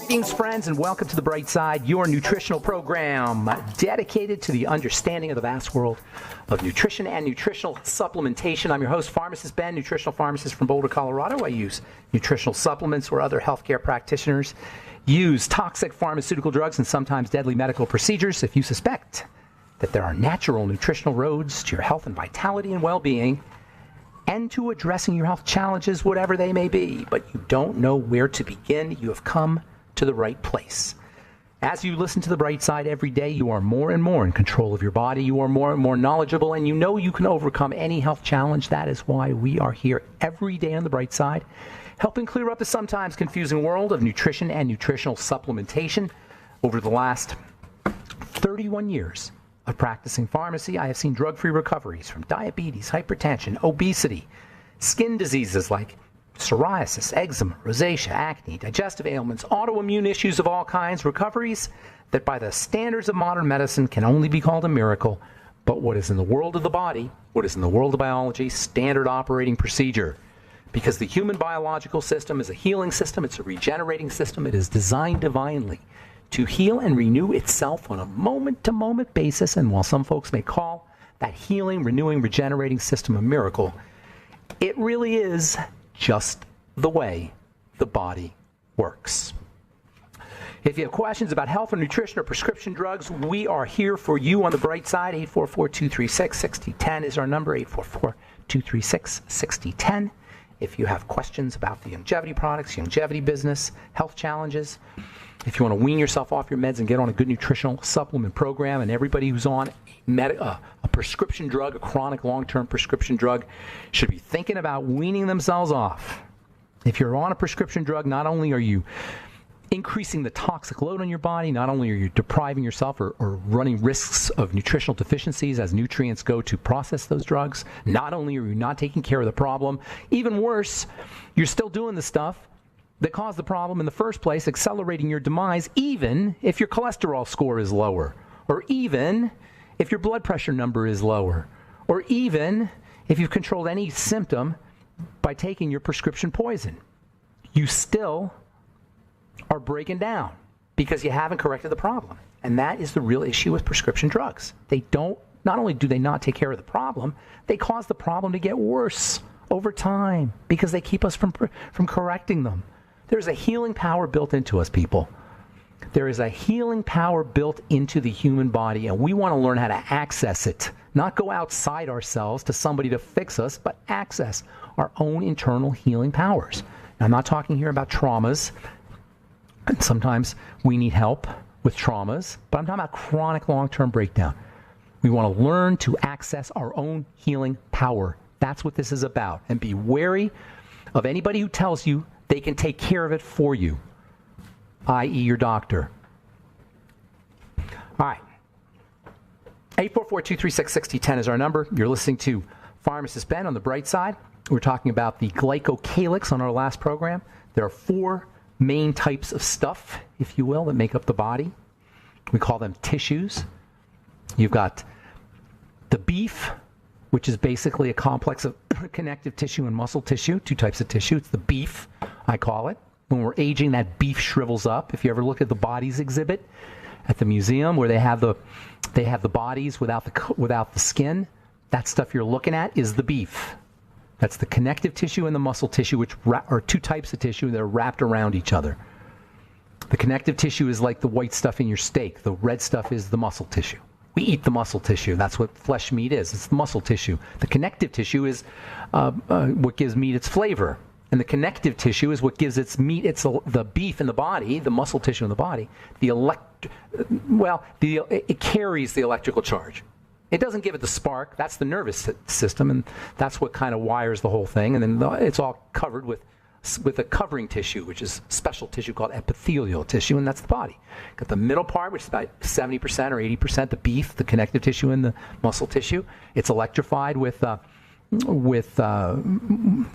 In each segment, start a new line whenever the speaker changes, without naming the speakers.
Greetings, friends, and welcome to The Bright Side, your nutritional program dedicated to the understanding of the vast world of nutrition and nutritional supplementation. I'm your host, Pharmacist Ben, nutritional pharmacist from Boulder, Colorado. I use nutritional supplements where other healthcare practitioners use toxic pharmaceutical drugs and sometimes deadly medical procedures. If you suspect that there are natural nutritional roads to your health and vitality and well-being, and to addressing your health challenges, whatever they may be, but you don't know where to begin, you have come to the right place. As you listen to The Bright Side every day, you are more and more in control of your body. You are more and more knowledgeable, and you know you can overcome any health challenge. That is why we are here every day on The Bright Side, helping clear up the sometimes confusing world of nutrition and nutritional supplementation. Over the last 31 years of practicing pharmacy, I have seen drug-free recoveries from diabetes, hypertension, obesity, skin diseases like psoriasis, eczema, rosacea, acne, digestive ailments, autoimmune issues of all kinds, recoveries that by the standards of modern medicine can only be called a miracle, but what is in the world of the body, what is in the world of biology, standard operating procedure. Because the human biological system is a healing system, it's a regenerating system, it is designed divinely to heal and renew itself on a moment-to-moment basis, and while some folks may call that healing, renewing, regenerating system a miracle, it really is just the way the body works. If you have questions about health or nutrition or prescription drugs, we are here for you on The Bright Side. 844-236-6010 is our number, 844-236-6010. If you have questions about the longevity products, longevity business, health challenges, if you want to wean yourself off your meds and get on a good nutritional supplement program, and everybody who's on a prescription drug, a chronic long-term prescription drug, should be thinking about weaning themselves off. If you're on a prescription drug, not only are you increasing the toxic load on your body, not only are you depriving yourself or running risks of nutritional deficiencies as nutrients go to process those drugs, not only are you not taking care of the problem, even worse, you're still doing the stuff that caused the problem in the first place, accelerating your demise, even if your cholesterol score is lower, or even if your blood pressure number is lower, or even if you've controlled any symptom by taking your prescription poison. You still are breaking down because you haven't corrected the problem. And that is the real issue with prescription drugs. Not only do they not take care of the problem, they cause the problem to get worse over time because they keep us from correcting them. There's a healing power built into us, people. There is a healing power built into the human body, and we want to learn how to access it. Not go outside ourselves to somebody to fix us, but access our own internal healing powers. Now, I'm not talking here about traumas, and sometimes we need help with traumas, but I'm talking about chronic long-term breakdown. We want to learn to access our own healing power. That's what this is about. And be wary of anybody who tells you they can take care of it for you, i.e. your doctor. All right. 844-236-6010 is our number. You're listening to Pharmacist Ben on The Bright Side. We're talking about the glycocalyx on our last program. There are 4 main types of stuff, if you will, that make up the body. We call them tissues. You've got the beef, which is basically a complex of connective tissue and muscle tissue, 2 types of tissue. It's the beef, I call it. When we're aging, that beef shrivels up. If you ever look at the bodies exhibit at the museum where they have the bodies without the skin, that stuff you're looking at is the beef. That's the connective tissue and the muscle tissue, which are 2 types of tissue that are wrapped around each other. The connective tissue is like the white stuff in your steak. The red stuff is the muscle tissue. We eat the muscle tissue. That's what flesh meat is. It's the muscle tissue. The connective tissue is what gives meat its flavor. And the connective tissue is what gives its meat, the beef in the body, the muscle tissue in the body. It carries the electrical charge. It doesn't give it the spark. That's the nervous system, and that's what kind of wires the whole thing. And then it's all covered with a covering tissue, which is special tissue called epithelial tissue, and that's the body. Got the middle part, which is about 70% or 80% the beef, the connective tissue and the muscle tissue. It's electrified with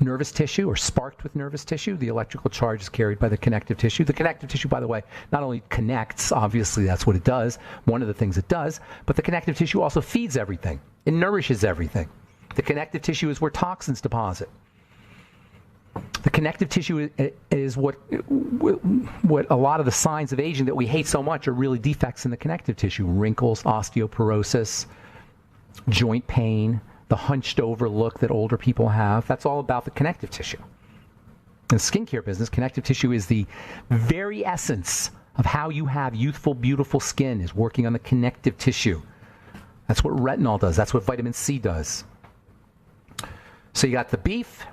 nervous tissue or sparked with nervous tissue. The electrical charge is carried by the connective tissue. The connective tissue, by the way, not only connects, obviously that's what it does, one of the things it does, but the connective tissue also feeds everything. It nourishes everything. The connective tissue is where toxins deposit. The connective tissue is what a lot of the signs of aging that we hate so much are really defects in the connective tissue. Wrinkles, osteoporosis, joint pain, the hunched over look that older people have. That's all about the connective tissue. In the skincare business, connective tissue is the very essence of how you have youthful, beautiful skin, is working on the connective tissue. That's what retinol does. That's what vitamin C does. So you got the beef,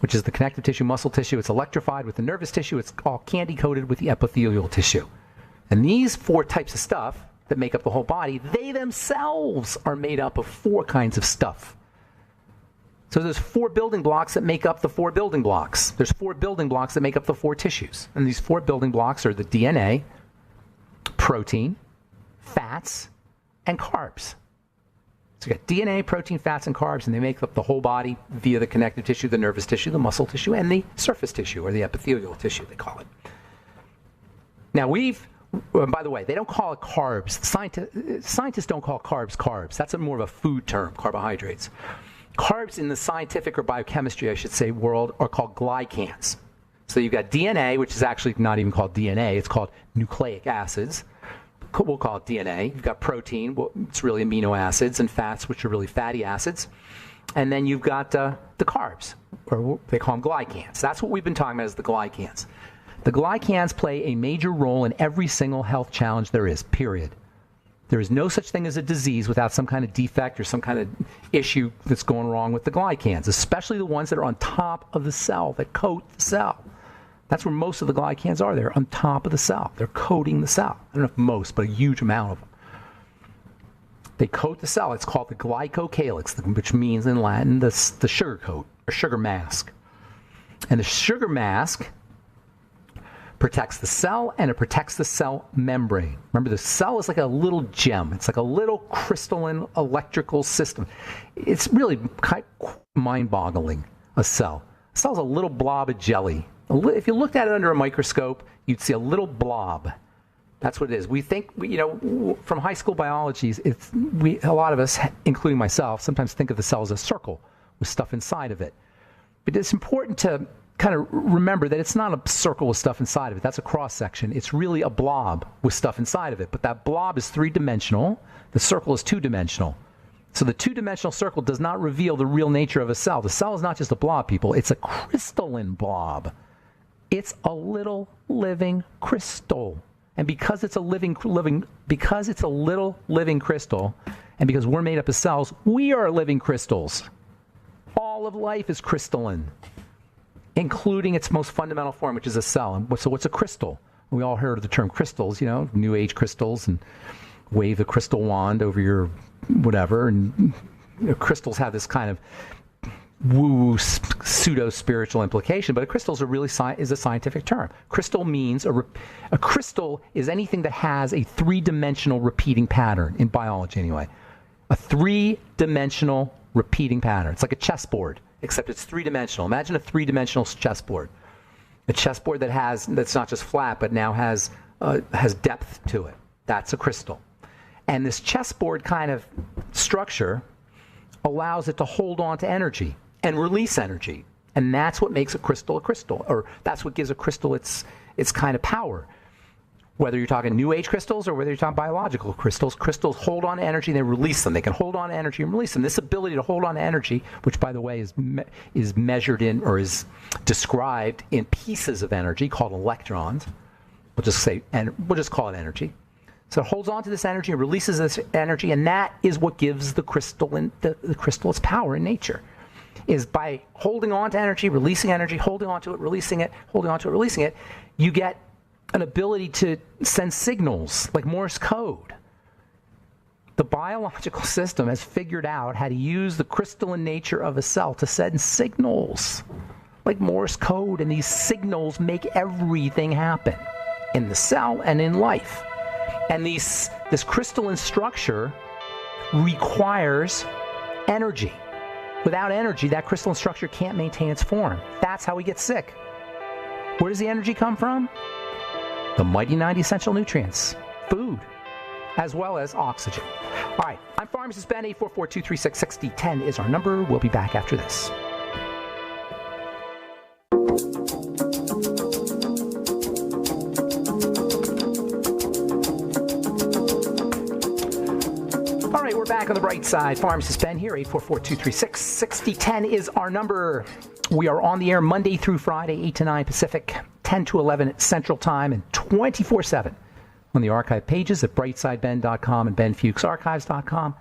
which is the connective tissue, muscle tissue. It's electrified with the nervous tissue. It's all candy-coated with the epithelial tissue. And these 4 types of stuff that make up the whole body, they themselves are made up of 4 kinds of stuff. So there's 4 building blocks that make up the 4 building blocks. There's 4 building blocks that make up the 4 tissues. And these 4 building blocks are the DNA, protein, fats, and carbs. So you got DNA, protein, fats, and carbs, and they make up the whole body via the connective tissue, the nervous tissue, the muscle tissue, and the surface tissue, or the epithelial tissue, they call it. Now by the way, they don't call it carbs. Scientists don't call carbs. That's more of a food term, carbohydrates. Carbs in the scientific or biochemistry, I should say, world are called glycans. So you've got DNA, which is actually not even called DNA. It's called nucleic acids. We'll call it DNA. You've got protein, it's really amino acids, and fats, which are really fatty acids. And then you've got the carbs, or they call them glycans. That's what we've been talking about, is the glycans. The glycans play a major role in every single health challenge there is, period. There is no such thing as a disease without some kind of defect or some kind of issue that's going wrong with the glycans, especially the ones that are on top of the cell, that coat the cell. That's where most of the glycans are. They're on top of the cell. They're coating the cell. I don't know if most, but a huge amount of them. They coat the cell. It's called the glycocalyx, which means in Latin the sugar coat or sugar mask. And the sugar mask protects the cell, and it protects the cell membrane. Remember, the cell is like a little gem. It's like a little crystalline electrical system. It's really kind of mind-boggling, a cell. A cell is a little blob of jelly. If you looked at it under a microscope, you'd see a little blob. That's what it is. We think, from high school biology, a lot of us, including myself, sometimes think of the cell as a circle with stuff inside of it. But it's important to kind of remember that it's not a circle with stuff inside of it. That's a cross-section. It's really a blob with stuff inside of it. But that blob is 3-dimensional. The circle is 2-dimensional. So the 2-dimensional circle does not reveal the real nature of a cell. The cell is not just a blob, people. It's a crystalline blob. It's a little living crystal. And because it's a little living crystal, and because we're made up of cells, we are living crystals. All of life is crystalline, including its most fundamental form, which is a cell. And so what's a crystal? We all heard of the term crystals, New Age crystals, and wave the crystal wand over your whatever. And crystals have this kind of woo pseudo-spiritual implication, but a crystal is a scientific term. Crystal means a crystal is anything that has a 3-dimensional repeating pattern, in biology anyway. A 3-dimensional repeating pattern. It's like a chessboard, except it's 3-dimensional. Imagine a 3-dimensional chessboard. A chessboard that's not just flat, but now has depth to it. That's a crystal. And this chessboard kind of structure allows it to hold on to energy and release energy. And that's what makes a crystal, or that's what gives a crystal its kind of power. Whether you're talking New Age crystals or whether you're talking biological crystals, crystals hold on to energy and they release them. They can hold on to energy and release them. This ability to hold on to energy, which by the way is measured in, or is described in pieces of energy called electrons. We'll just call it energy. So it holds on to this energy and releases this energy, and that is what gives the crystal its power in nature. Is by holding on to energy, releasing energy, holding on to it, releasing it, holding on to it, releasing it, you get an ability to send signals like Morse code. The biological system has figured out how to use the crystalline nature of a cell to send signals like Morse code, and these signals make everything happen in the cell and in life. And this crystalline structure requires energy. Without energy, that crystalline structure can't maintain its form. That's how we get sick. Where does the energy come from? The mighty 90 essential nutrients, food, as well as oxygen. All right, I'm Pharmacist Ben. 844-236-6010 is our number. We'll be back after this. on the bright side. Pharmacist Ben here, 844-236-6010 is our number. We are on the air Monday through Friday, 8 to 9 Pacific, 10 to 11 Central Time, and 24/7 on the archive pages at brightsideben.com and benfuchsarchives.com.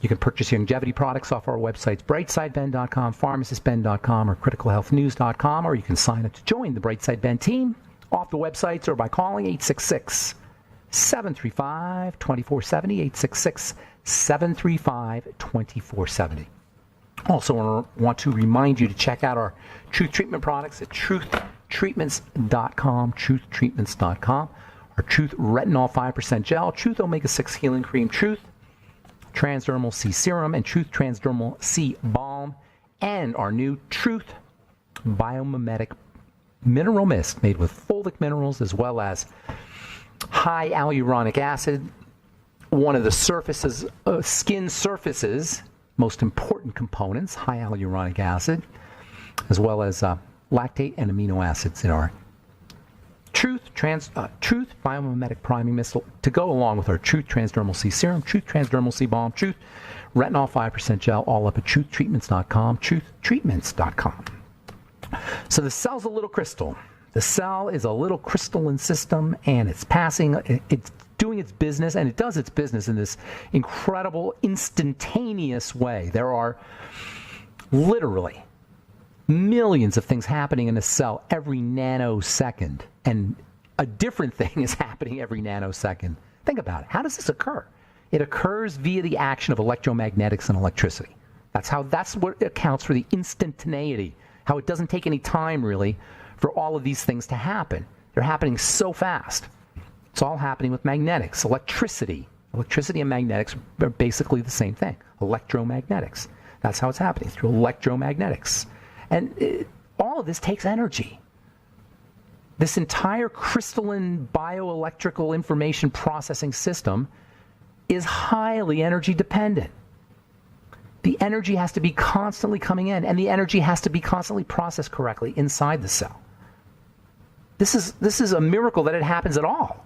You can purchase your longevity products off our websites, brightsideben.com, pharmacistben.com, or criticalhealthnews.com, or you can sign up to join the Brightside Ben team off the websites or by calling 866-735-2470, 866-735-2470. Also want to remind you to check out our Truth Treatment products at truthtreatments.com, truthtreatments.com. Our Truth Retinol 5% Gel, Truth Omega-6 Healing Cream, Truth Transdermal C Serum, and Truth Transdermal C Balm, and our new Truth Biomimetic Mineral Mist made with fulvic minerals as well as high hyaluronic acid, one of the surfaces, skin surfaces, most important components, high hyaluronic acid, as well as lactate and amino acids in our Truth Biomimetic Priming Mist to go along with our Truth Transdermal C Serum, Truth Transdermal C Balm, Truth Retinol 5% Gel, all up at truthtreatments.com, truthtreatments.com. So the cell's a little crystal. The cell is a little crystalline system, and it's doing its business, and it does its business in this incredible, instantaneous way. There are literally millions of things happening in a cell every nanosecond, and a different thing is happening every nanosecond. Think about it. How does this occur? It occurs via the action of electromagnetics and electricity. That's what accounts for the instantaneity, how it doesn't take any time, really, for all of these things to happen. They're happening so fast. It's all happening with magnetics, electricity. Electricity and magnetics are basically the same thing, electromagnetics. That's how it's happening, through electromagnetics. And all of this takes energy. This entire crystalline bioelectrical information processing system is highly energy dependent. The energy has to be constantly coming in, and the energy has to be constantly processed correctly inside the cell. This is a miracle that it happens at all.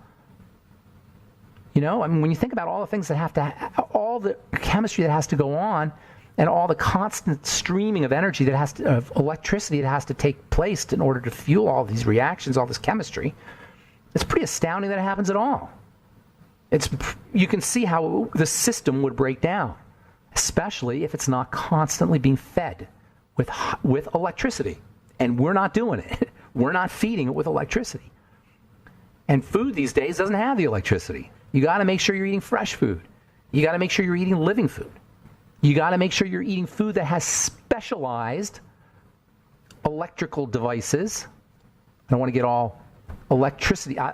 You know, I mean, when you think about all the things that have to, all the chemistry that has to go on, and all the constant streaming of energy of electricity that has to take place in order to fuel all these reactions, all this chemistry, it's pretty astounding that it happens at all. You can see how the system would break down, especially if it's not constantly being fed with electricity. And we're not doing it. We're not feeding it with electricity. And food these days doesn't have the electricity. You got to make sure you're eating fresh food. You got to make sure you're eating living food. You got to make sure you're eating food that has specialized electrical devices. I don't want to get all electricity. I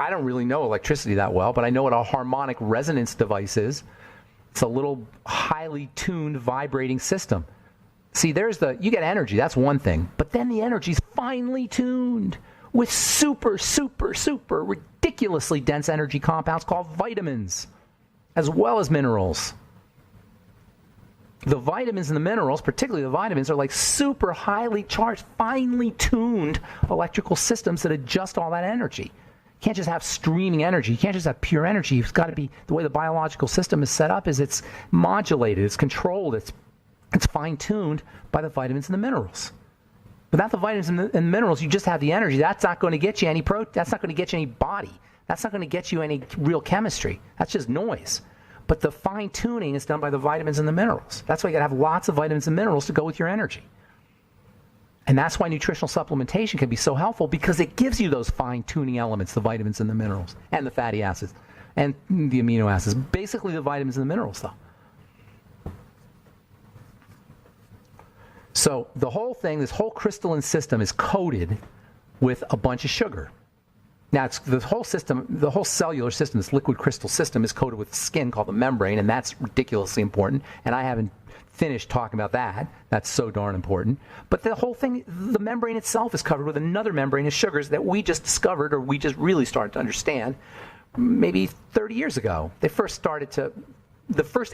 don't really know electricity that well, but I know what a harmonic resonance device is. It's a little highly tuned vibrating system. See, you get energy, that's one thing, but then the energy's finely tuned with super, super, super ridiculously dense energy compounds called vitamins, as well as minerals. The vitamins and the minerals, particularly the vitamins, are like super highly charged, finely tuned electrical systems that adjust all that energy. You can't just have streaming energy. You can't just have pure energy. It's got to be, the way the biological system is set up is it's modulated, it's controlled, it's fine-tuned by the vitamins and the minerals. Without the vitamins and the minerals, you just have the energy. That's not going to get you any that's not going to get you any body. That's not going to get you any real chemistry. That's just noise. But the fine-tuning is done by the vitamins and the minerals. That's why you got to have lots of vitamins and minerals to go with your energy. And that's why nutritional supplementation can be so helpful, because it gives you those fine-tuning elements, the vitamins and the minerals, and the fatty acids, and the amino acids. Basically the vitamins and the minerals, though. So the whole thing, this whole crystalline system is coated with a bunch of sugar. Now, the whole system, the whole cellular system, this liquid crystal system, is coated with skin called the membrane, and that's ridiculously important. And I haven't finished talking about that. That's so darn important. But the whole thing, the membrane itself is covered with another membrane of sugars that we just discovered, or we just really started to understand maybe 30 years ago. The first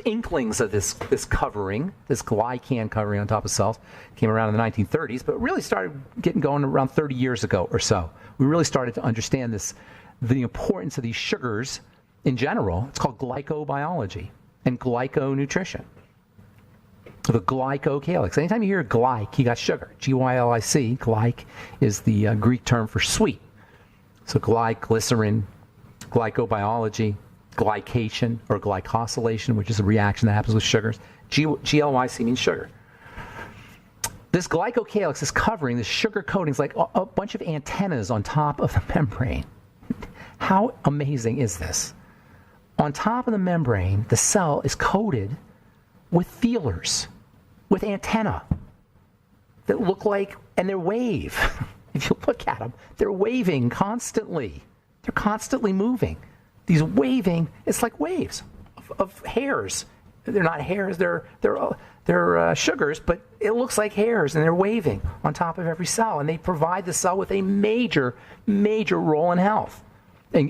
inklings of this covering, this glycan covering on top of cells, came around in the 1930s, but really started getting going around 30 years ago or so. We really started to understand the importance of these sugars in general. It's called glycobiology. and glyconutrition. The glycocalyx. Anytime you hear glyc, you got sugar. G-Y-L-I-C. Glyc is the Greek term for sweet. So glycerin, glycobiology, glycation or glycosylation, which is a reaction that happens with sugars. G-L-Y-C means sugar. This glycocalyx is covering the sugar coatings like a bunch of antennas on top of the membrane. How amazing is this? On top of the membrane, the cell is coated with feelers, with antenna that look like, and they wave. If you look at them, they're waving constantly. They're constantly moving. These waving, it's like waves of hairs. They're not hairs, they're sugars, but it looks like hairs, and they're waving on top of every cell, and they provide the cell with a major, major role in health.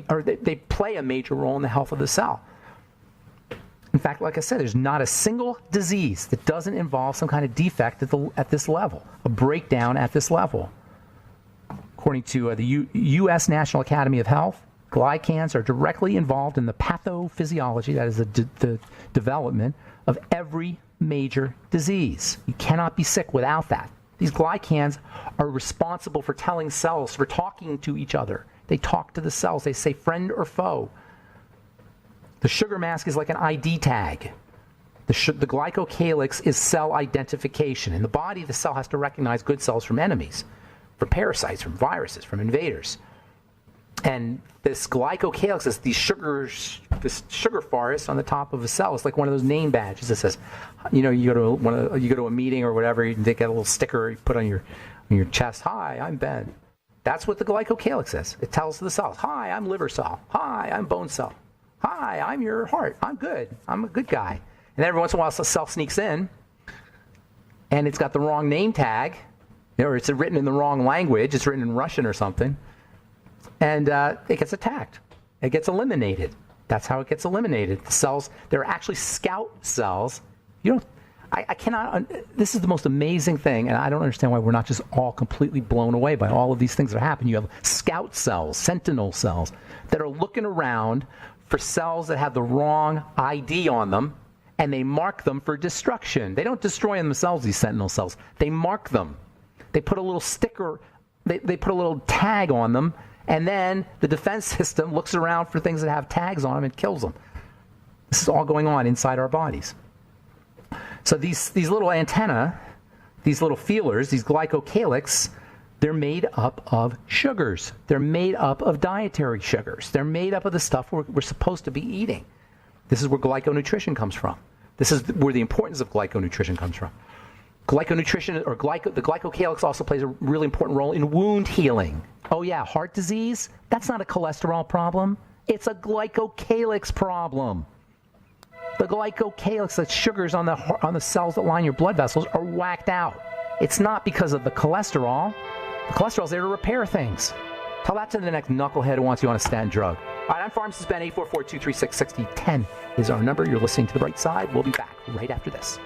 Or they play a major role in the health of the cell. In fact, like I said, there's not a single disease that doesn't involve some kind of defect at this level, a breakdown at this level. According to the U.S. National Academy of Health, glycans are directly involved in the pathophysiology, that is the development of every major disease. You cannot be sick without that. These glycans are responsible for telling cells, for talking to each other. They talk to the cells. They say friend or foe. The sugar mask is like an ID tag. The glycocalyx is cell identification. In the body, the cell has to recognize good cells from enemies, from parasites, from viruses, from invaders. And this glycocalyx is this sugar forest on the top of a cell. It's like one of those name badges that says, you go to a meeting or whatever, you can take a little sticker you put on your chest. Hi, I'm Ben. That's what the glycocalyx is. It tells the cells, hi, I'm liver cell. Hi, I'm bone cell. Hi, I'm your heart. I'm good. I'm a good guy. And every once in a while, a cell sneaks in, and it's got the wrong name tag, or it's written in the wrong language. It's written in Russian or something. And it gets attacked. It gets eliminated. That's how it gets eliminated. The cells, they're actually scout cells. I cannot, this is the most amazing thing, and I don't understand why we're not just all completely blown away by all of these things that happen. You have scout cells, sentinel cells, that are looking around for cells that have the wrong ID on them, and they mark them for destruction. They don't destroy them themselves, these sentinel cells. They mark them. They put a little sticker, they put a little tag on them, and then the defense system looks around for things that have tags on them and kills them. This is all going on inside our bodies. So these little antennae, these little feelers, these glycocalyx, they're made up of sugars. They're made up of dietary sugars. They're made up of the stuff we're supposed to be eating. This is where glyconutrition comes from. This is where the importance of glyconutrition comes from. Glyconutrition, or the glycocalyx, also plays a really important role in wound healing. Oh yeah, heart disease? That's not a cholesterol problem. It's a glycocalyx problem. The glycocalyx, the sugars on the cells that line your blood vessels, are whacked out. It's not because of the cholesterol. The cholesterol's there to repair things. Tell that to the next knucklehead who wants you on a statin drug. All right, I'm Pharmacist Ben. 844-236-6010 is our number. You're listening to The Bright Side. We'll be back right after this.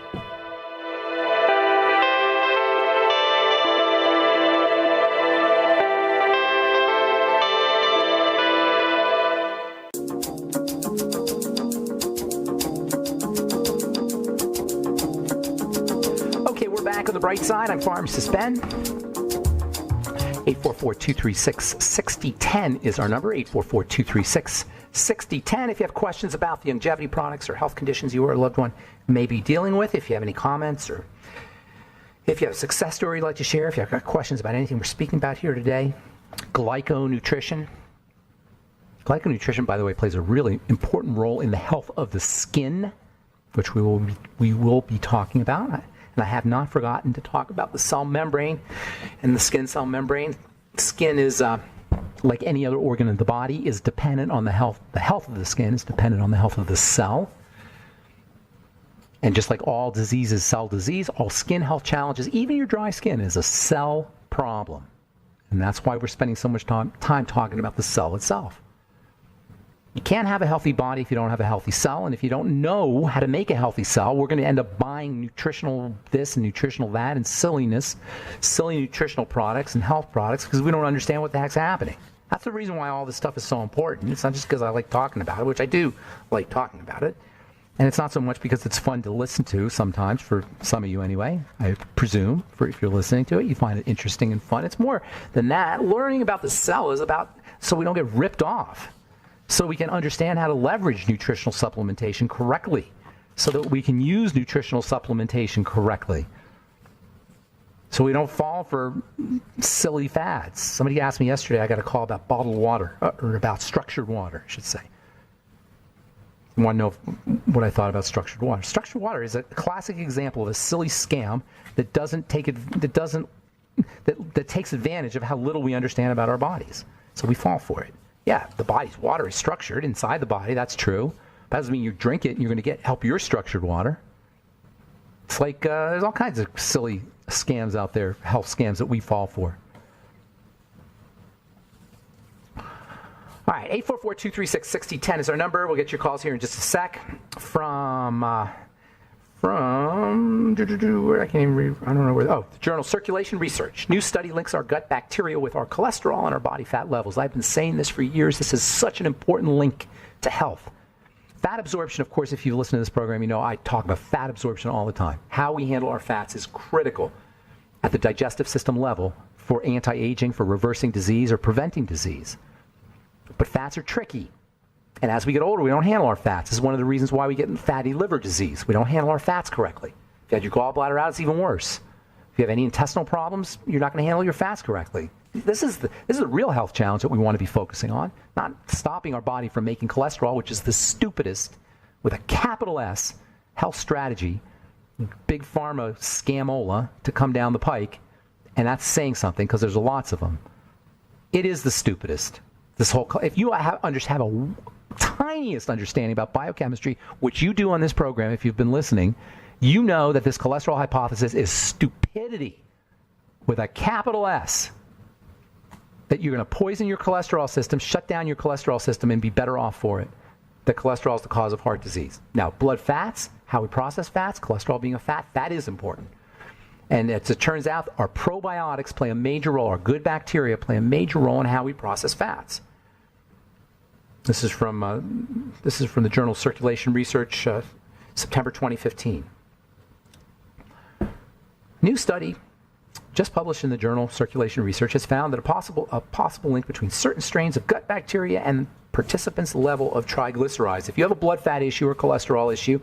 Back on The Bright Side, I'm Pharmacist Ben. 844-236-6010 is our number, 844-236-6010. If you have questions about the longevity products or health conditions you or a loved one may be dealing with, if you have any comments, or if you have a success story you'd like to share, if you have got questions about anything we're speaking about here today, glyconutrition. Glyconutrition, by the way, plays a really important role in the health of the skin, which we will be talking about. And I have not forgotten to talk about the cell membrane and the skin cell membrane. Skin is, like any other organ in the body, is dependent on the health. The health of the skin is dependent on the health of the cell. And just like all diseases, cell disease, all skin health challenges, even your dry skin, is a cell problem. And that's why we're spending so much time talking about the cell itself. You can't have a healthy body if you don't have a healthy cell, and if you don't know how to make a healthy cell, we're going to end up buying nutritional this and nutritional that and silly nutritional products and health products because we don't understand what the heck's happening. That's the reason why all this stuff is so important. It's not just because I like talking about it, which I do like talking about it. And it's not so much because it's fun to listen to sometimes, for some of you anyway, I presume, for if you're listening to it, you find it interesting and fun. It's more than that. Learning about the cell is about so we don't get ripped off, so we can understand how to leverage nutritional supplementation correctly, so that we can use nutritional supplementation correctly, so we don't fall for silly fads. Somebody asked me yesterday, I got a call about bottled water, or about structured water, I should say. You want to know what I thought about structured water. Structured water is a classic example of a silly scam that takes advantage of how little we understand about our bodies. So we fall for it. Yeah, the body's water is structured inside the body. That's true. That doesn't mean you drink it and you're going to help your structured water. It's like there's all kinds of silly scams out there, health scams that we fall for. All right, 844-236-6010 is our number. We'll get your calls here in just a sec. From I can't even read, I don't know where. Oh, the journal Circulation Research. New study links our gut bacteria with our cholesterol and our body fat levels. I've been saying this for years. This is such an important link to health. Fat absorption, of course, if you listen to this program, you know I talk about fat absorption all the time. How we handle our fats is critical at the digestive system level for anti-aging, for reversing disease or preventing disease. But fats are tricky. And as we get older, we don't handle our fats. This is one of the reasons why we get fatty liver disease. We don't handle our fats correctly. If you had your gallbladder out, it's even worse. If you have any intestinal problems, you're not going to handle your fats correctly. This is a real health challenge that we want to be focusing on, not stopping our body from making cholesterol, which is the stupidest, with a capital S, health strategy, big pharma scamola to come down the pike. And that's saying something because there's lots of them. It is the stupidest. If you have a tiniest understanding about biochemistry, which you do on this program if you've been listening, you know that this cholesterol hypothesis is stupidity with a capital S. That you're going to poison your cholesterol system, shut down your cholesterol system, and be better off for it. That cholesterol is the cause of heart disease. Now, blood fats, how we process fats, cholesterol being a fat, that is important. And as it turns out, our probiotics play a major role, our good bacteria play a major role in how we process fats. This is from the journal Circulation Research, September 2015. New study just published in the journal Circulation Research has found that a possible link between certain strains of gut bacteria and participants' level of triglycerides. If you have a blood fat issue or cholesterol issue,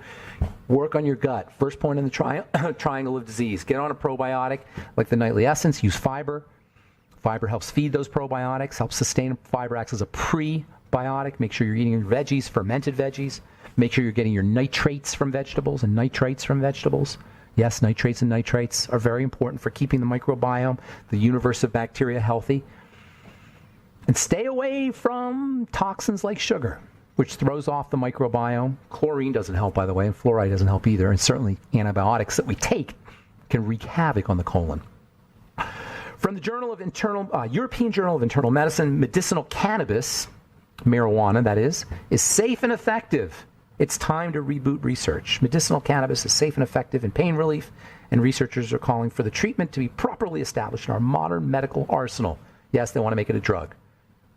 work on your gut. First point in the triangle of disease. Get on a probiotic like the Nightly Essence. Use fiber. Fiber helps feed those probiotics, helps sustain. Fiber acts as a prebiotic. Make sure you're eating your veggies, fermented veggies. Make sure you're getting your nitrates from vegetables and nitrites from vegetables. Yes, nitrates and nitrites are very important for keeping the microbiome, the universe of bacteria, healthy. And stay away from toxins like sugar, which throws off the microbiome. Chlorine doesn't help, by the way, and fluoride doesn't help either. And certainly antibiotics that we take can wreak havoc on the colon. From the European Journal of Internal Medicine, medicinal cannabis, marijuana that is safe and effective. It's time to reboot research. Medicinal cannabis is safe and effective in pain relief, and researchers are calling for the treatment to be properly established in our modern medical arsenal. Yes, they want to make it a drug,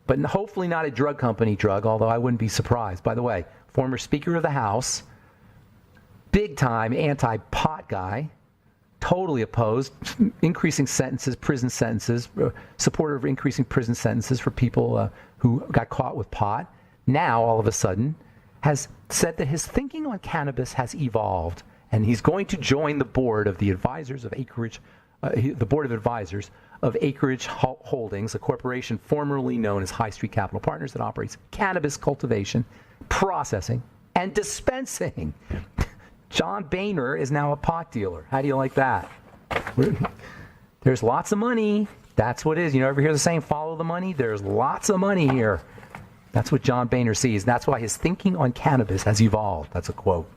but hopefully not a drug company drug, although I wouldn't be surprised. By the way, former Speaker of the House, big-time anti-pot guy, totally opposed, increasing sentences, prison sentences, supporter of increasing prison sentences for people who got caught with pot, now all of a sudden has said that his thinking on cannabis has evolved, and he's going to join the board of the advisors of Acreage, the board of advisors of Acreage Holdings, a corporation formerly known as High Street Capital Partners that operates cannabis cultivation, processing, and dispensing. John Boehner is now a pot dealer. How do you like that? There's lots of money. That's what it is. You know, ever hear the saying, follow the money? There's lots of money here. That's what John Boehner sees. That's why his thinking on cannabis has evolved. That's a quote.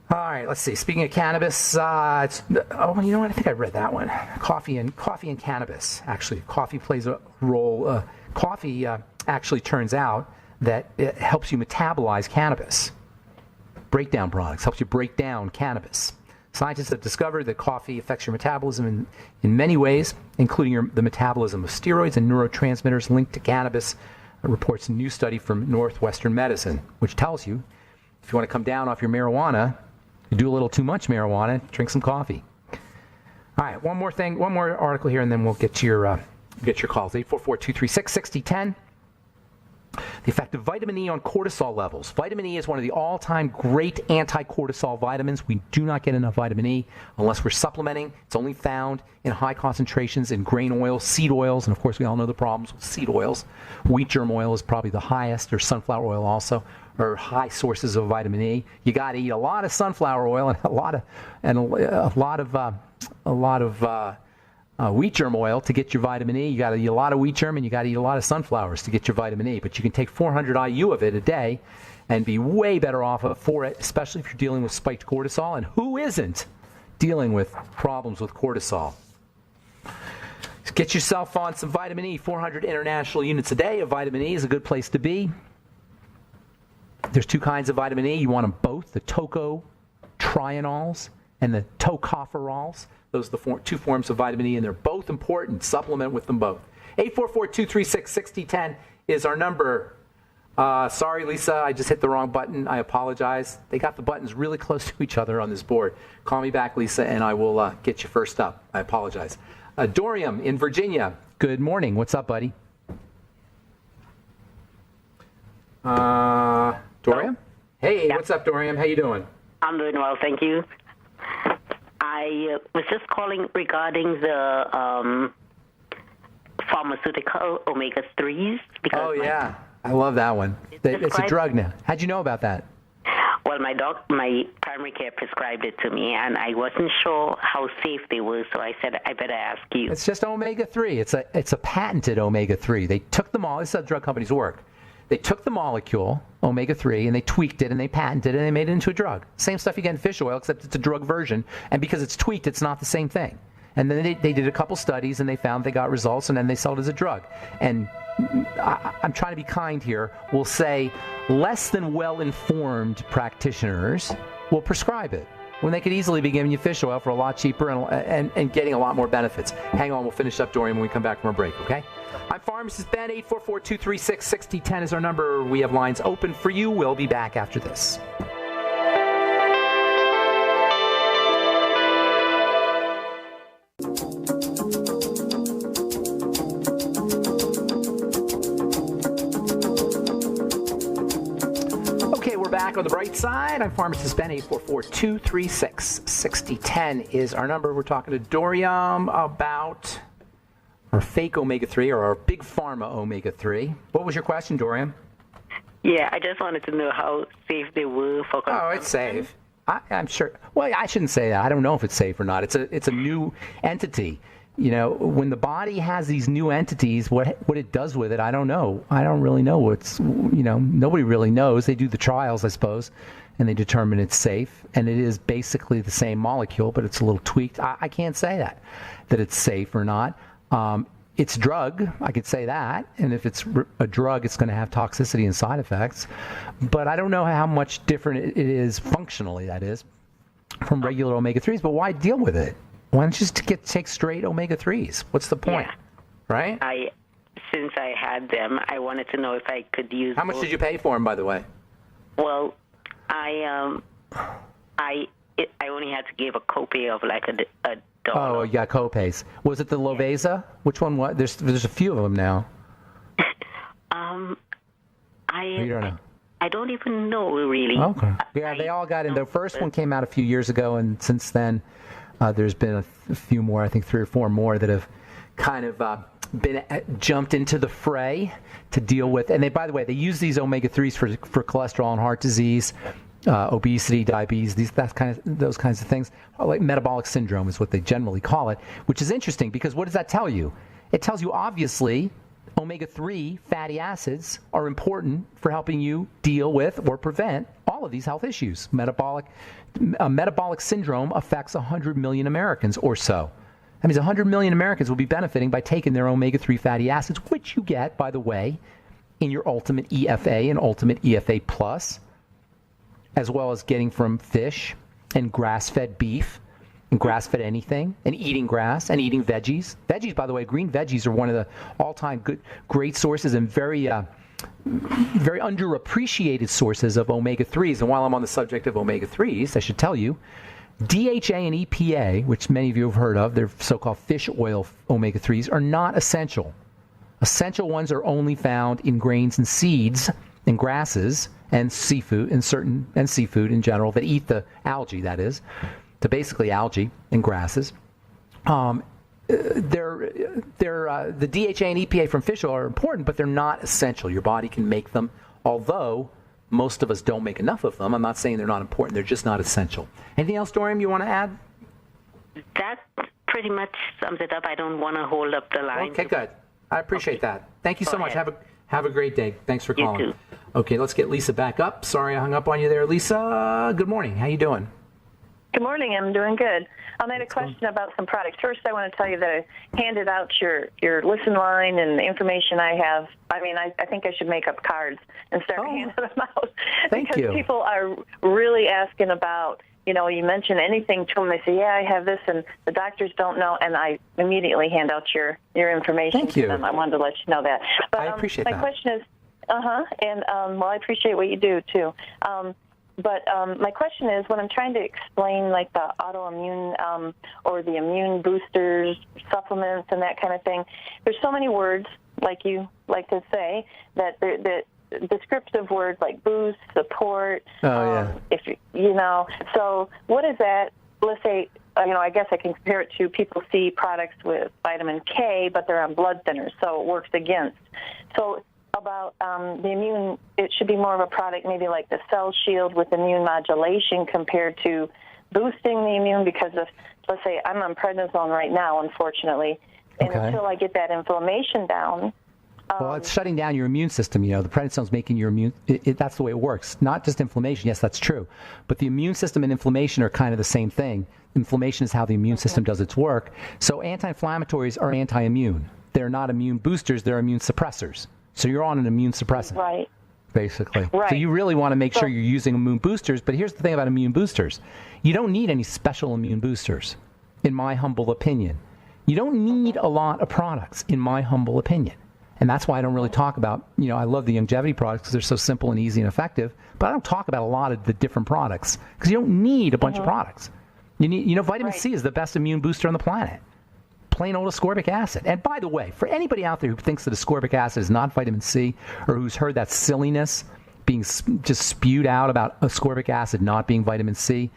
All right, let's see. Speaking of cannabis, you know what? I think I read that one. Coffee and cannabis. Actually, coffee plays a role. Coffee actually turns out that it helps you metabolize cannabis. Breakdown products helps you break down cannabis. Scientists have discovered that coffee affects your metabolism in many ways, including the metabolism of steroids and neurotransmitters linked to cannabis. It reports a new study from Northwestern Medicine, which tells you If you want to come down off your marijuana, you do a little too much marijuana, drink some coffee. All right, one more article here, and then we'll get to your calls. 844-236-6010. The effect of vitamin E on cortisol levels. Vitamin E is one of the all-time great anti-cortisol vitamins. We do not get enough vitamin E unless we're supplementing. It's only found in high concentrations in grain oils, seed oils, and of course we all know the problems with seed oils. Wheat germ oil is probably the highest, or sunflower oil also, are high sources of vitamin E. You got to eat a lot of sunflower oil and a lot of wheat germ oil to get your vitamin E. You got to eat a lot of wheat germ, and you got to eat a lot of sunflowers to get your vitamin E. But you can take 400 IU of it a day and be way better off for it, especially if you're dealing with spiked cortisol. And who isn't dealing with problems with cortisol? Get yourself on some vitamin E. 400 international units a day of vitamin E is a good place to be. There's two kinds of vitamin E. You want them both, the tocotrienols and the tocopherols. Those are the two forms of vitamin E, and they're both important. Supplement with them both. 844-236-6010 is our number. Sorry, Lisa, I just hit the wrong button. I apologize. They got the buttons really close to each other on this board. Call me back, Lisa, and I will get you first up. I apologize. Dorium in Virginia. Good morning. What's up, buddy? Dorium? Hey,
Yeah.
What's up, Dorium? How you doing?
I'm doing well, thank you. I was just calling regarding the pharmaceutical omega-3s.
Oh, yeah. I love that one. It's a drug now. How'd you know about that?
Well, my primary care prescribed it to me, and I wasn't sure how safe they were, so I said I better ask you.
It's just omega-3. It's a patented omega-3. They took them all. This is how drug companies work. They took the molecule, omega-3, and they tweaked it, and they patented it, and they made it into a drug. Same stuff you get in fish oil, except it's a drug version. And because it's tweaked, it's not the same thing. And then they did a couple studies, and they found they got results, and then they sold it as a drug. And I'm trying to be kind here. We'll say less than well-informed practitioners will prescribe it, when they could easily be giving you fish oil for a lot cheaper and getting a lot more benefits. Hang on, we'll finish up, Dorian, when we come back from our break, okay? I'm Pharmacist Ben. 844-236-6010 is our number. We have lines open for you. We'll be back after this. Okay, we're back on the bright side. I'm Pharmacist Ben. 844-236-6010 is our number. We're talking to Dorium about our fake omega-3 or our big pharma omega-3. What was your question, Dorian?
Yeah, I just wanted to know how safe they were for consumption.
Oh, it's safe. I'm sure. Well, I shouldn't say that. I don't know if it's safe or not. It's a new entity. You know, when the body has these new entities, what it does with it, I don't know. I don't really know. Nobody really knows. They do the trials, I suppose, and they determine it's safe. And it is basically the same molecule, but it's a little tweaked. I can't say that it's safe or not. It's a drug, I could say that, and if it's a drug, it's going to have toxicity and side effects. But I don't know how much different it is functionally, that is, from regular omega-3s. But why deal with it? Why don't you just take straight omega-3s? What's the point, right?
Since I had them, I wanted to know if I could use.
How much did you pay for them, by the way?
Well, I only had to give a copay of like a $1.
Oh, you got copays. Was it the Lovesa? Which one was? There's a few of them now. You don't know.
I don't even know, really.
Okay. Yeah, they all got in. The first one came out a few years ago, and since then, there's been a few more, I think 3 or 4 more that have kind of been jumped into the fray to deal with. And by the way, they use these omega-3s for cholesterol and heart disease, obesity, diabetes, those kinds of things. Like metabolic syndrome is what they generally call it, which is interesting because what does that tell you? It tells you obviously omega-3 fatty acids are important for helping you deal with or prevent all of these health issues. Metabolic syndrome affects 100 million Americans or so. That means 100 million Americans will be benefiting by taking their omega-3 fatty acids, which you get, by the way, in your Ultimate EFA and Ultimate EFA Plus, as well as getting from fish and grass-fed beef and grass-fed anything, and eating grass and eating veggies. Veggies, by the way, green veggies are one of the all-time great sources and very very underappreciated sources of omega-3s. And while I'm on the subject of omega-3s, I should tell you, DHA and EPA, which many of you have heard of, they're so-called fish oil omega-3s, are not essential. Essential ones are only found in grains and seeds and grasses and seafood and seafood in general that eat the algae, that is, to basically algae and grasses. The DHA and EPA from fish oil are important, but they're not essential. Your body can make them, although most of us don't make enough of them. I'm not saying they're not important. They're just not essential. Anything else, Dorian, you want to add?
That pretty much sums it up. I don't want to hold up the line.
Okay, good. I appreciate that. Thank you so much.
Ahead.
Have a great day. Thanks for calling.
You too.
Okay, let's get Lisa back up. Sorry I hung up on you there, Lisa. Good morning. How you doing?
Good morning. I'm doing good. I had a question about some products. First, I want to tell you that I handed out your listen line and the information I have. I mean, I think I should make up cards and start handing them out.
Thank you.
Because people are really asking about, you mention anything to them. They say, yeah, I have this, and the doctors don't know, and I immediately hand out your information
Thank you.
to them. I wanted to let you know that. But
I appreciate that.
My question is, and I appreciate what you do, too. But my question is, when I'm trying to explain like the autoimmune or the immune boosters, supplements, and that kind of thing, there's so many words, like you like to say, that descriptive words like boost, support. If so what is that? Let's say, I guess I can compare it to people see products with vitamin K, but they're on blood thinners, so it works against. So about the immune, it should be more of a product maybe like the Cell Shield with immune modulation compared to boosting the immune, because of, let's say, I'm on prednisone right now, unfortunately, and until I get that inflammation down.
Well, it's shutting down your immune system. The prednisone's making your immune. That's the way it works. Not just inflammation. Yes, that's true. But the immune system and inflammation are kind of the same thing. Inflammation is how the immune system does its work. So anti-inflammatories are anti-immune. They're not immune boosters. They're immune suppressors. So you're on an immune suppressant. Right. Basically.
Right.
So you really want to make sure you're using immune boosters. But here's the thing about immune boosters. You don't need any special immune boosters, in my humble opinion. You don't need a lot of products, in my humble opinion. And that's why I don't really talk about, I love the longevity products because they're so simple and easy and effective, but I don't talk about a lot of the different products because you don't need a bunch of products. You need, vitamin C is the best immune booster on the planet. Plain old ascorbic acid. And by the way, for anybody out there who thinks that ascorbic acid is not vitamin C, or who's heard that silliness being just spewed out about ascorbic acid not being vitamin C,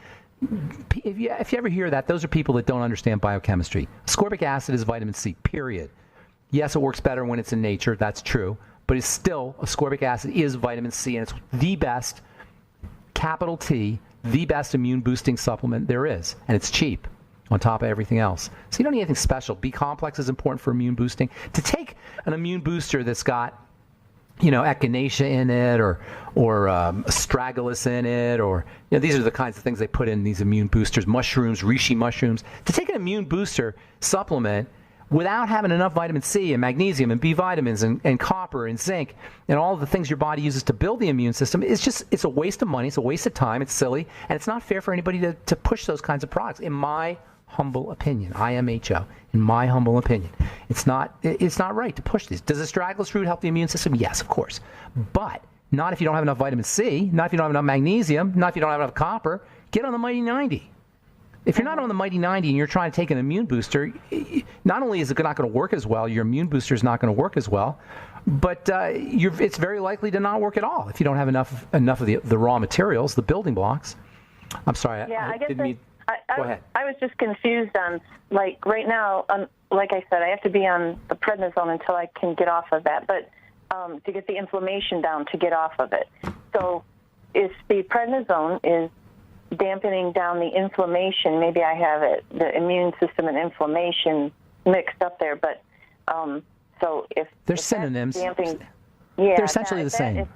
if you ever hear that, those are people that don't understand biochemistry. Ascorbic acid is vitamin C, period. Yes, it works better when it's in nature. That's true. But it's still, ascorbic acid is vitamin C, and it's the best, capital T, the best immune boosting supplement there is. And it's cheap on top of everything else. So you don't need anything special. B-complex is important for immune boosting. To take an immune booster that's got, echinacea in it or astragalus in it, or, these are the kinds of things they put in these immune boosters, mushrooms, reishi mushrooms. To take an immune booster supplement without having enough vitamin C and magnesium and B vitamins and copper and zinc and all of the things your body uses to build the immune system, it's a waste of money, it's a waste of time, it's silly, and it's not fair for anybody to push those kinds of products, in my humble opinion. IMHO, in my humble opinion. It's not right to push these. Does astragalus root help the immune system? Yes, of course. But not if you don't have enough vitamin C, not if you don't have enough magnesium, not if you don't have enough copper. Get on the Mighty 90. If you're not on the Mighty 90 and you're trying to take an immune booster, not only is it not going to work as well, your immune booster is not going to work as well, but it's very likely to not work at all if you don't have enough of the raw materials, the building blocks. I'm sorry.
Yeah,
Go ahead.
I was just confused on, like, right now, like I said, I have to be on the prednisone until I can get off of that, but to get the inflammation down, to get off of it. So if the prednisone is dampening down the inflammation, maybe I have the immune system and inflammation mixed up there, but so if
they're synonyms,
they're
essentially the same.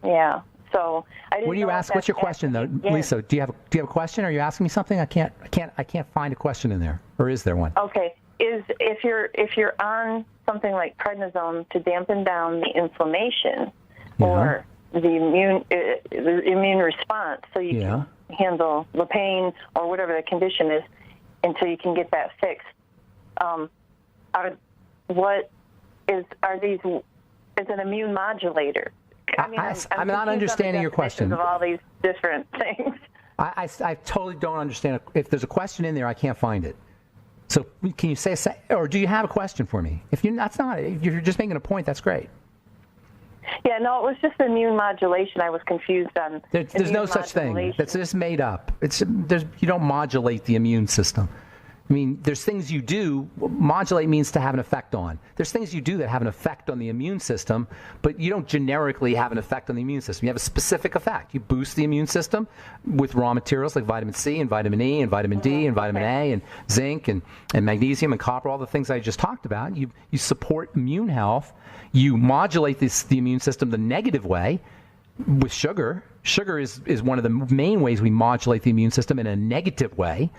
Yeah. So
what do you ask? What's your question, though, Lisa? Do you have a question? Are you asking me something? I can't find a question in there, or is there one?
Okay. If you're on something like prednisone to dampen down the inflammation or the immune response, so you can handle the pain or whatever the condition is until you can get that fixed. Are these as an immune modulator? I mean,
I'm not understanding your question.
Of all these different things.
I totally don't understand. If there's a question in there, I can't find it. So can you say, or do you have a question for me? If you're just making a point, that's great.
Yeah, no, it was just immune modulation. I was confused on.
There's no such thing. That's just made up. You don't modulate the immune system. I mean, there's things you do. Modulate means to have an effect on. There's things you do that have an effect on the immune system, but you don't generically have an effect on the immune system. You have a specific effect. You boost the immune system with raw materials like vitamin C and vitamin E and vitamin D and vitamin A and zinc and magnesium and copper, all the things I just talked about. You support immune health. You modulate the immune system the negative way with sugar. Sugar is one of the main ways we modulate the immune system in a negative way.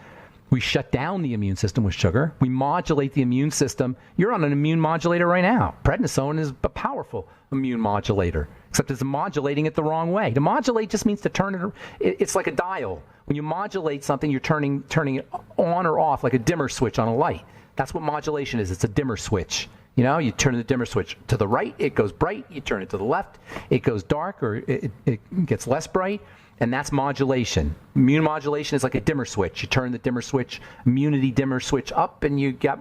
We shut down the immune system with sugar. We modulate the immune system. You're on an immune modulator right now. Prednisone is a powerful immune modulator, except it's modulating it the wrong way. To modulate just means to turn it. It's like a dial. When you modulate something, you're turning it on or off like a dimmer switch on a light. That's what modulation is. It's a dimmer switch. You know, you turn the dimmer switch to the right, it goes bright. You turn it to the left, it goes dark or it gets less bright. And that's modulation. Immune modulation is like a dimmer switch. You turn the dimmer switch, immunity dimmer switch up, and you got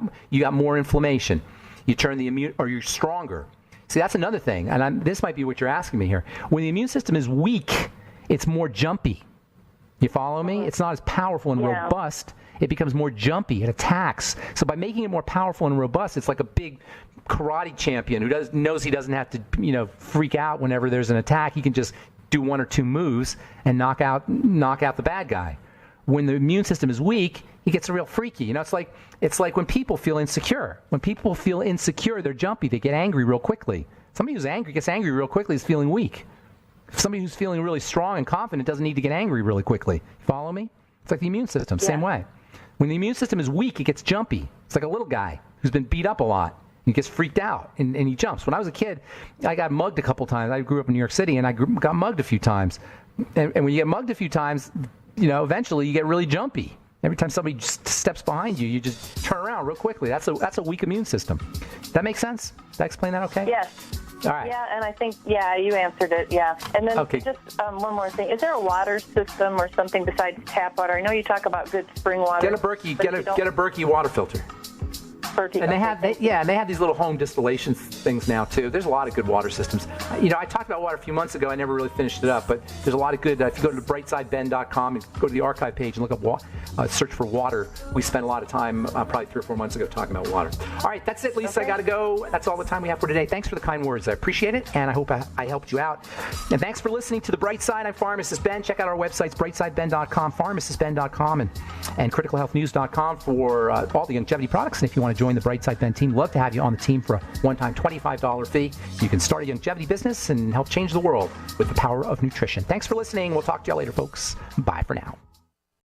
more inflammation. You turn the immune, or you're stronger. See, that's another thing. And this might be what you're asking me here. When the immune system is weak, it's more jumpy. You follow me? It's not as powerful and robust. It becomes more jumpy. It attacks. So by making it more powerful and robust, it's like a big karate champion who knows he doesn't have to, freak out whenever there's an attack. He can just do one or two moves and knock out the bad guy. When the immune system is weak, he gets real freaky. It's like when people feel insecure. When people feel insecure, they're jumpy. They get angry real quickly. Somebody who's angry gets angry real quickly is feeling weak. Somebody who's feeling really strong and confident doesn't need to get angry really quickly. Follow me? It's like the immune system, same way. When the immune system is weak, it gets jumpy. It's like a little guy who's been beat up a lot. He gets freaked out and he jumps. When I was a kid, I got mugged a couple times. I grew up in New York City and I got mugged a few times. And when you get mugged a few times, eventually you get really jumpy. Every time somebody just steps behind you, you just turn around real quickly. That's a weak immune system. That makes sense? Did I explain that okay?
Yes.
All right.
Yeah, and I think, you answered it, And then just one more thing. Is there a water system or something besides tap water? I know you talk about good spring water.
Get a Berkey water filter. And they have these little home distillation things now too. There's a lot of good water systems. I talked about water a few months ago. I never really finished it up, but there's a lot of good. If you go to brightsideben.com and go to the archive page and look up search for water, we spent a lot of time probably 3 or 4 months ago talking about water. All right, that's it, Lisa. Okay. I got to go. That's all the time we have for today. Thanks for the kind words. I appreciate it, and I hope I helped you out. And thanks for listening to The Bright Side. I'm Pharmacist Ben. Check out our websites, brightsideben.com, pharmacistben.com, and criticalhealthnews.com for all the longevity products. And if you want to join the Bright Side Ben team, love to have you on the team for a one-time $25 fee. You can start a longevity business and help change the world with the power of nutrition. Thanks for listening. We'll talk to you all later, folks. Bye for now.